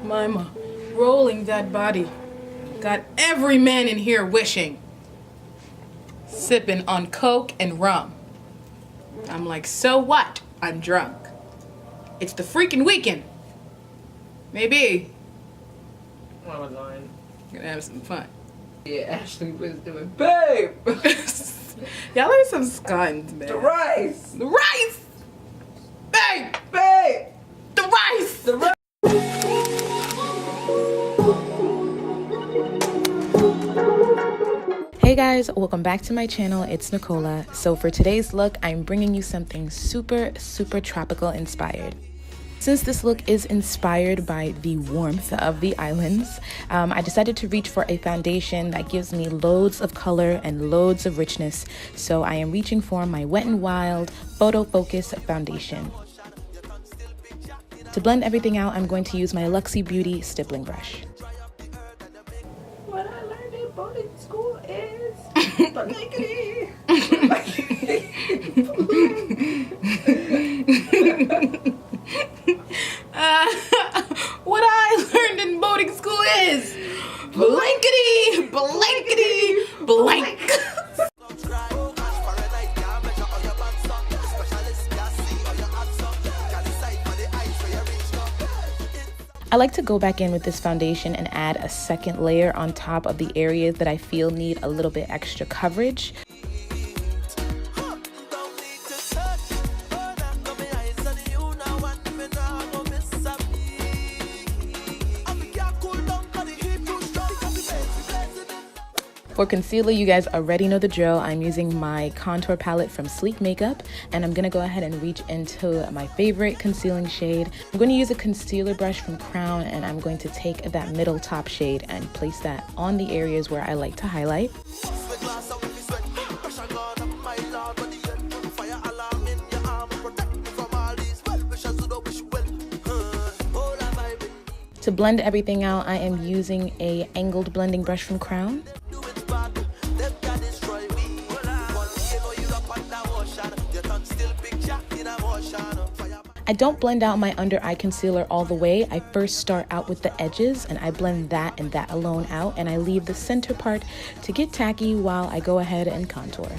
Mima, rolling that body. Got every man in here wishing. Sipping on Coke and rum. I'm like, so what? I'm drunk. It's the freaking weekend. Maybe. I was lying. Gonna have some fun. Yeah, Ashley was doing, babe! Y'all are some scuns, man. The rice! The rice! Babe! Babe! The rice! The rice! Hey guys, welcome back to my channel. It's Nicolah. So for today's look, I'm bringing you something super tropical inspired. Since this look is inspired by the warmth of the islands, I decided to reach for a foundation that gives me loads of color and loads of richness. So I am reaching for my Wet n Wild Photo Focus foundation. To blend everything out, I'm going to use my Luxie Beauty stippling brush. What I learned in boarding school is blankety. What I learned in boarding school is blankety, blankety, blank. I like to go back in with this foundation and add a second layer on top of the areas that I feel need a little bit extra coverage. For concealer, you guys already know the drill. I'm using my contour palette from Sleek Makeup, and I'm gonna go ahead and reach into my favorite concealing shade. I'm going to use a concealer brush from Crown, and I'm going to take that middle top shade and place that on the areas where I like to highlight. To blend everything out, I am using a angled blending brush from Crown. I don't blend out my under eye concealer all the way. I first start out with the edges and I blend that and that alone out, and I leave the center part to get tacky while I go ahead and contour.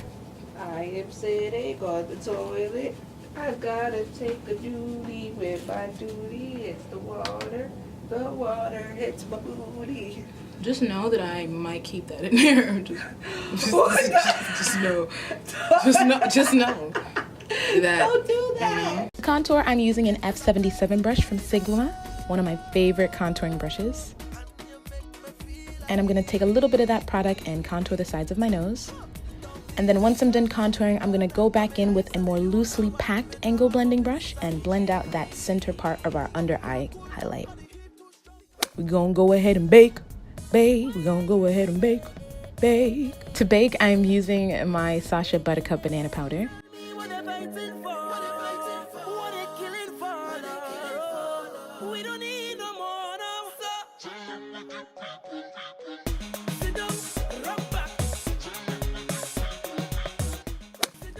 I am sitting on the toilet. I gotta take a duty with my duty. It's the water. The water hits my booty. Just know that I might keep that in there. Just know that. Don't do that. To contour, I'm using an F77 brush from Sigma, one of my favorite contouring brushes. And I'm gonna take a little bit of that product and contour the sides of my nose. And then once I'm done contouring, I'm gonna go back in with a more loosely packed angle blending brush and blend out that center part of our under eye highlight. We're gonna go ahead and bake. We're gonna go ahead and bake. To bake, I'm using my Sasha Buttercup Banana Powder.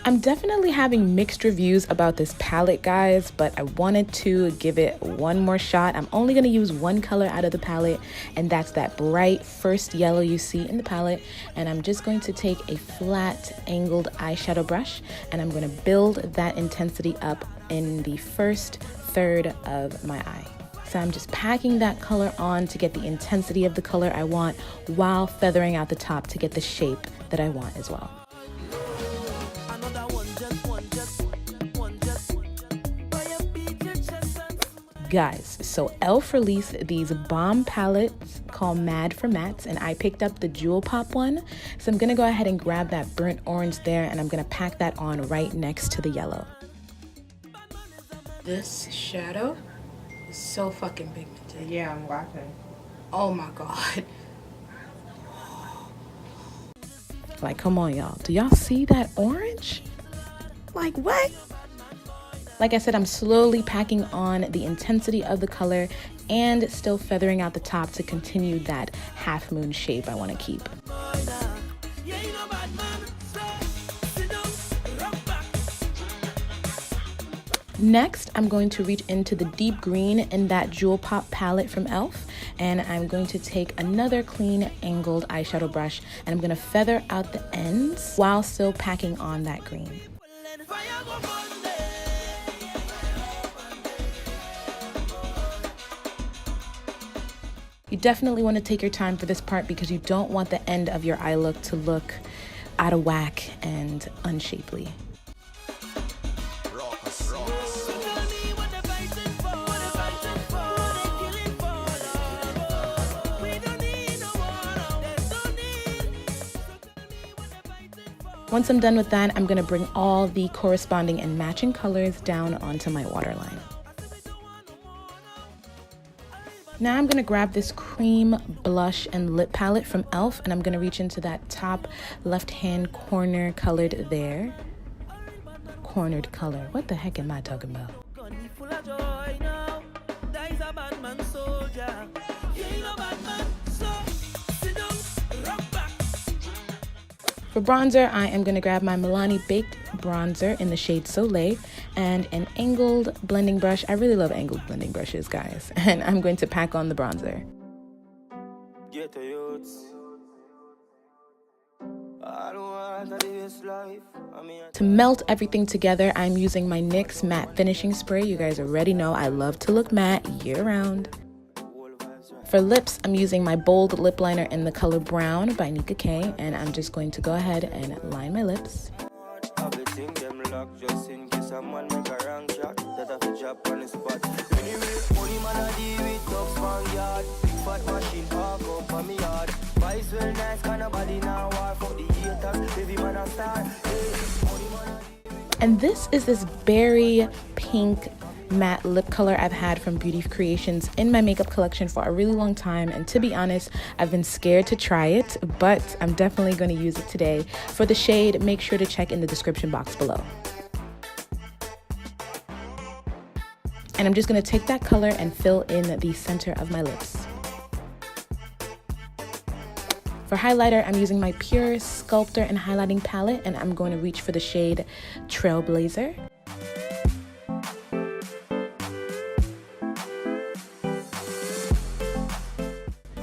I'm definitely having mixed reviews about this palette, guys, but I wanted to give it one more shot. I'm only going to use one color out of the palette, and that's that bright first yellow you see in the palette. And I'm just going to take a flat angled eyeshadow brush, and I'm going to build that intensity up in the first third of my eye. So I'm just packing that color on to get the intensity of the color I want while feathering out the top to get the shape that I want as well. Guys, so e.l.f. released these bomb palettes called Mad for Mattes, and I picked up the Jewel Pop one. So I'm gonna go ahead and grab that burnt orange there, and I'm gonna pack that on right next to the yellow. This shadow is so fucking pigmented. Yeah, I'm watching. Oh my god. Like, come on, y'all. Do y'all see that orange? Like, what? Like I said, I'm slowly packing on the intensity of the color and still feathering out the top to continue that half moon shape I want to keep. Next, I'm going to reach into the deep green in that Jewel Pop palette from e.l.f. and I'm going to take another clean angled eyeshadow brush and I'm going to feather out the ends while still packing on that green. You definitely want to take your time for this part because you don't want the end of your eye look to look out of whack and unshapely. Once I'm done with that, I'm going to bring all the corresponding and matching colors down onto my waterline. Now I'm going to grab this cream blush and lip palette from e.l.f. and I'm going to reach into that top left-hand corner colored there. Cornered color. What the heck am I talking about? For bronzer, I am going to grab my Milani Baked Bronzer in the shade Soleil and an angled blending brush. I really love angled blending brushes, guys. And I'm going to pack on the bronzer. To melt everything together, I'm using my NYX Matte Finishing Spray. You guys already know I love to look matte year-round. For lips, I'm using my bold lip liner in the color Brown by Nicolah, and I'm just going to go ahead and line my lips. And this is this berry pink matte lip color I've had from Beauty Creations in my makeup collection for a really long time, and to be honest, I've been scared to try it, but I'm definitely going to use it today. For the shade, make sure to check in the description box below. And I'm just going to take that color and fill in the center of my lips. For highlighter, I'm using my Pure Sculptor and Highlighting Palette, and I'm going to reach for the shade Trailblazer.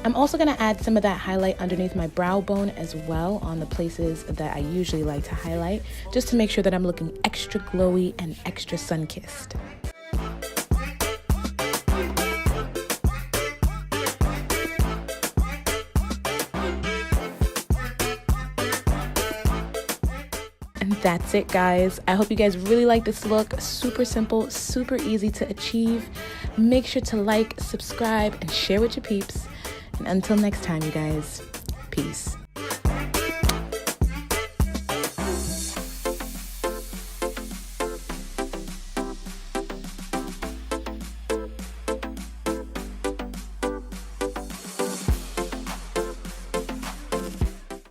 I'm also going to add some of that highlight underneath my brow bone as well on the places that I usually like to highlight, just to make sure that I'm looking extra glowy and extra sun-kissed. And that's it, guys. I hope you guys really like this look. Super simple, super easy to achieve. Make sure to like, subscribe, and share with your peeps. And until next time, you guys, peace.